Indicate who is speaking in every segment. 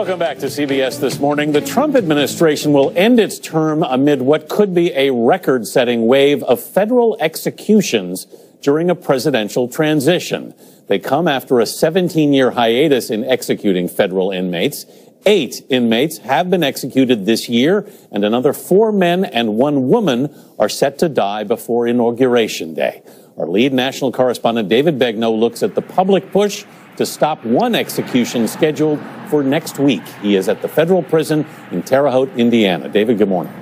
Speaker 1: Welcome back to CBS This Morning. The Trump administration will end its term amid what could be a record-setting wave of federal executions during a presidential transition. They come after a 17-year hiatus in executing federal inmates. 8 inmates have been executed this year, and another 4 men and 1 woman are set to die before Inauguration Day. Our lead national correspondent David Begnaud looks at the public push to stop one execution scheduled for next week. He is at the federal prison in Terre Haute, Indiana. David, good morning.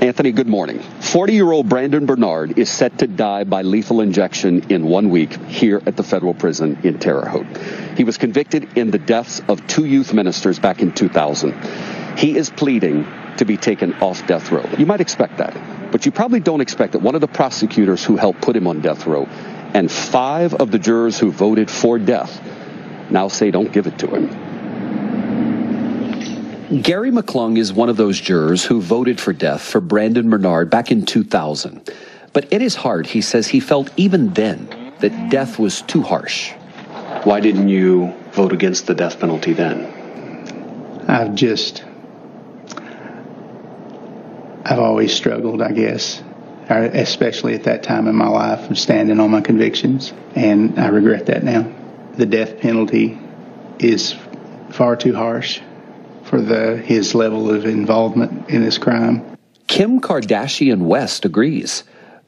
Speaker 2: Anthony, good morning. 40-year-old Brandon Bernard is set to die by lethal injection in 1 week here at the federal prison in Terre Haute. He was convicted in the deaths of 2 youth ministers back in 2000. He is pleading to be taken off death row. You might expect that, but you probably don't expect that one of the prosecutors who helped put him on death row and 5 of the jurors who voted for death now say don't give it to him. Gary McClung is one of those jurors who voted for death for Brandon Bernard back in 2000. But in his heart, he says he felt even then that death was too harsh. Why didn't you vote against the death penalty then?
Speaker 3: I've always struggled, I guess, especially at that time in my life, of standing on my convictions, and I regret that now. The death penalty is far too harsh for his level of involvement in this crime.
Speaker 2: Kim Kardashian West agrees.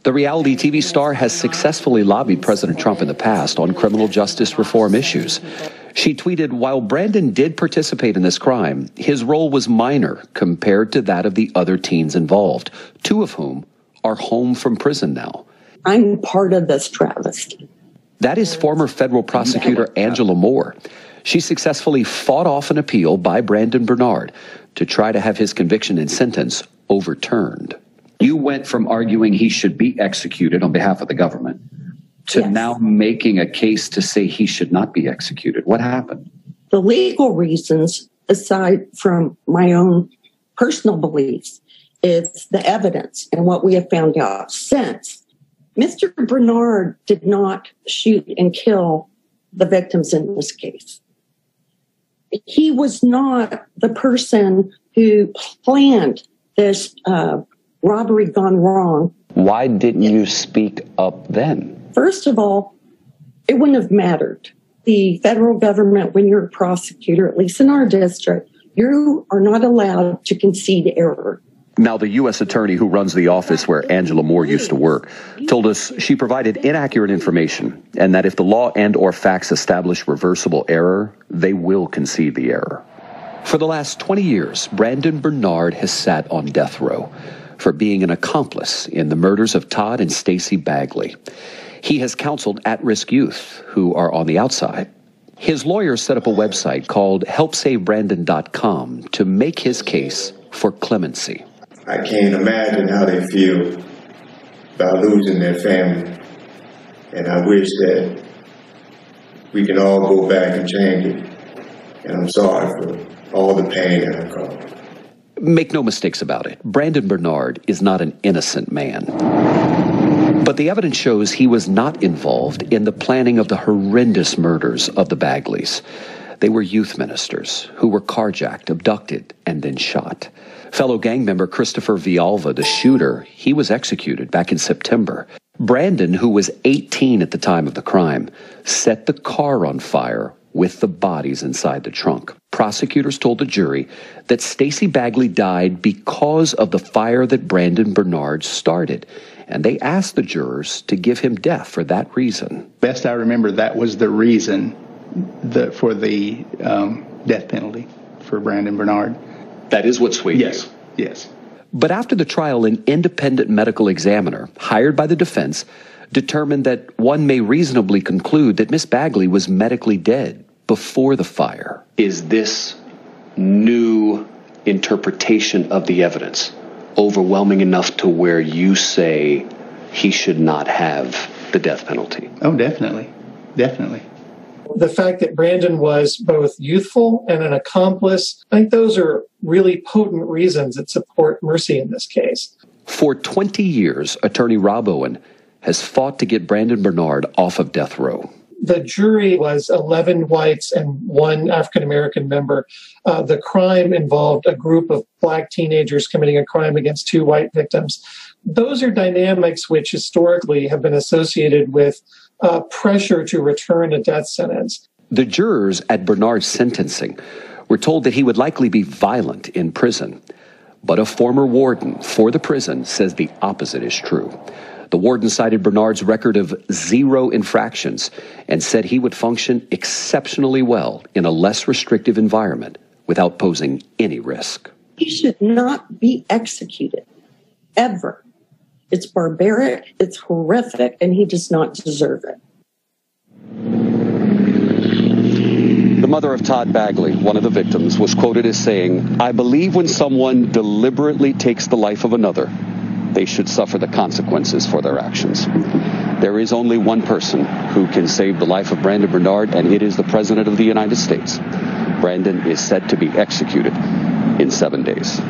Speaker 2: The reality TV star has successfully lobbied President Trump in the past on criminal justice reform issues. She tweeted, while Brandon did participate in this crime, his role was minor compared to that of the other teens involved, 2 of whom are home from prison now.
Speaker 4: I'm part of this travesty.
Speaker 2: That is former federal prosecutor Angela Moore. She successfully fought off an appeal by Brandon Bernard to try to have his conviction and sentence overturned. You went from arguing he should be executed on behalf of the government to now making a case to say he should not be executed. What happened?
Speaker 4: The legal reasons, aside from my own personal beliefs, is the evidence and what we have found out since. Mr. Bernard did not shoot and kill the victims in this case. He was not the person who planned this robbery gone wrong.
Speaker 2: Why didn't you speak up then?
Speaker 4: First of all, it wouldn't have mattered. The federal government, when you're a prosecutor, at least in our district, you are not allowed to concede error.
Speaker 2: Now, the U.S. attorney who runs the office where Angela Moore used to work told us she provided inaccurate information and that if the law and or facts establish reversible error, they will concede the error. For the last 20 years, Brandon Bernard has sat on death row for being an accomplice in the murders of Todd and Stacey Bagley. He has counseled at-risk youth who are on the outside. His lawyer set up a website called HelpSaveBrandon.com to make his case for clemency.
Speaker 5: I can't imagine how they feel about losing their family. And I wish that we can all go back and change it. And I'm sorry for all the pain that I've caused.
Speaker 2: Make no mistakes about it. Brandon Bernard is not an innocent man. But the evidence shows he was not involved in the planning of the horrendous murders of the Bagleys. They were youth ministers who were carjacked, abducted, and then shot. Fellow gang member Christopher Villalva, the shooter, he was executed back in September. Brandon, who was 18 at the time of the crime, set the car on fire with the bodies inside the trunk. Prosecutors told the jury that Stacey Bagley died because of the fire that Brandon Bernard started, and they asked the jurors to give him death for that reason.
Speaker 3: Best I remember, that was the reason for the death penalty for Brandon Bernard.
Speaker 2: That is what swayed you?
Speaker 3: Yes.
Speaker 2: But after the trial, an independent medical examiner hired by the defense determined that one may reasonably conclude that Miss Bagley was medically dead before the fire. Is this new interpretation of the evidence overwhelming enough to where you say he should not have the death penalty?
Speaker 3: Oh, definitely. Definitely.
Speaker 6: The fact that Brandon was both youthful and an accomplice, I think those are really potent reasons that support mercy in this case.
Speaker 2: For 20 years, attorney Rob Owen has fought to get Brandon Bernard off of death row.
Speaker 6: The jury was 11 whites and 1 African-American member. The crime involved a group of black teenagers committing a crime against 2 white victims. Those are dynamics which historically have been associated with pressure to return a death sentence.
Speaker 2: The jurors at Bernard's sentencing were told that he would likely be violent in prison. But a former warden for the prison says the opposite is true. The warden cited Bernard's record of 0 infractions and said he would function exceptionally well in a less restrictive environment without posing any risk.
Speaker 4: He should not be executed, ever. It's barbaric, it's horrific, and he does not deserve it.
Speaker 2: The mother of Todd Bagley, one of the victims, was quoted as saying, "I believe when someone deliberately takes the life of another, they should suffer the consequences for their actions. There is only one person who can save the life of Brandon Bernard, and it is the President of the United States. Brandon is set to be executed in 7 days."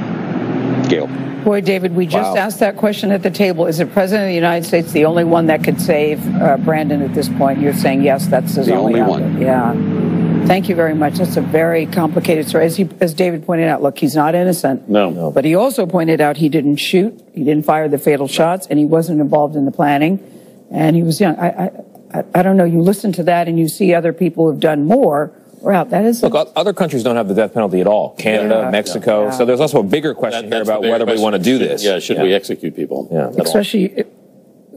Speaker 2: Gail.
Speaker 7: Boy, David, we just asked that question at the table. Is the President of the United States the only one that could save Brandon at this point? You're saying, yes, that's his
Speaker 2: the only one.
Speaker 7: Yeah. Thank you very much. That's a very complicated story. As David pointed out, look, he's not innocent.
Speaker 1: No.
Speaker 7: But he also pointed out he didn't shoot, he didn't fire the fatal shots, and he wasn't involved in the planning. And he was young. I don't know. You listen to that and you see other people who've done more. Wow, that is...
Speaker 8: Look, other countries don't have the death penalty at all. Canada, Mexico. So there's also a bigger question here about whether we want to do this.
Speaker 1: Should we execute people?
Speaker 7: Especially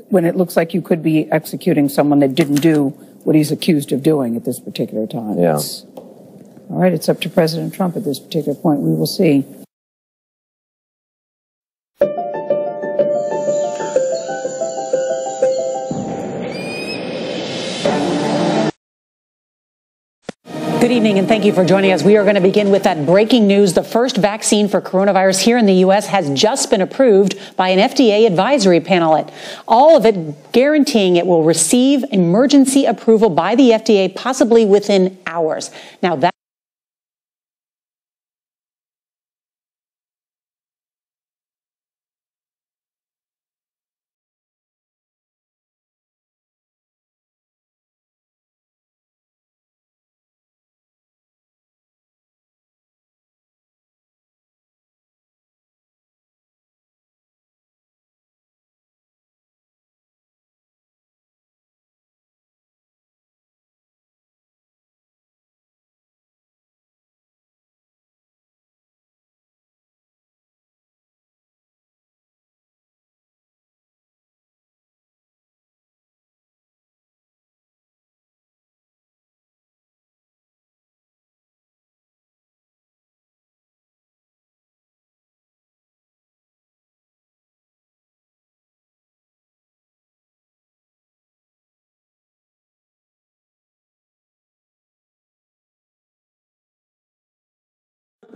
Speaker 7: when it looks like you could be executing someone that didn't do what he's accused of doing at this particular time.
Speaker 8: Yeah.
Speaker 7: All right, it's up to President Trump at this particular point. We will see.
Speaker 9: Good evening, and thank you for joining us. We are going to begin with that breaking news. The first vaccine for coronavirus here in the U.S. has just been approved by an FDA advisory panel. All of it guaranteeing it will receive emergency approval by the FDA, possibly within hours. Now, that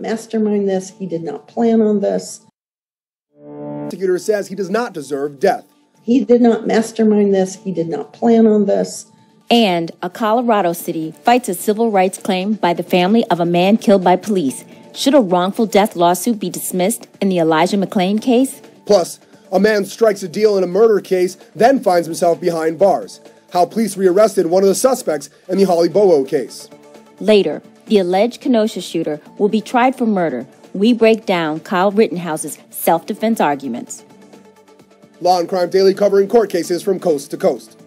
Speaker 4: mastermind this. He did not plan on this.
Speaker 10: The prosecutor says he does not deserve death.
Speaker 4: He did not mastermind this. He did not plan on this.
Speaker 11: And a Colorado city fights a civil rights claim by the family of a man killed by police. Should a wrongful death lawsuit be dismissed in the Elijah McClain case?
Speaker 10: Plus, a man strikes a deal in a murder case, then finds himself behind bars. How police rearrested one of the suspects in the Holly Bowo case.
Speaker 11: Later, the alleged Kenosha shooter will be tried for murder. We break down Kyle Rittenhouse's self-defense arguments.
Speaker 10: Law and Crime Daily covering court cases from coast to coast.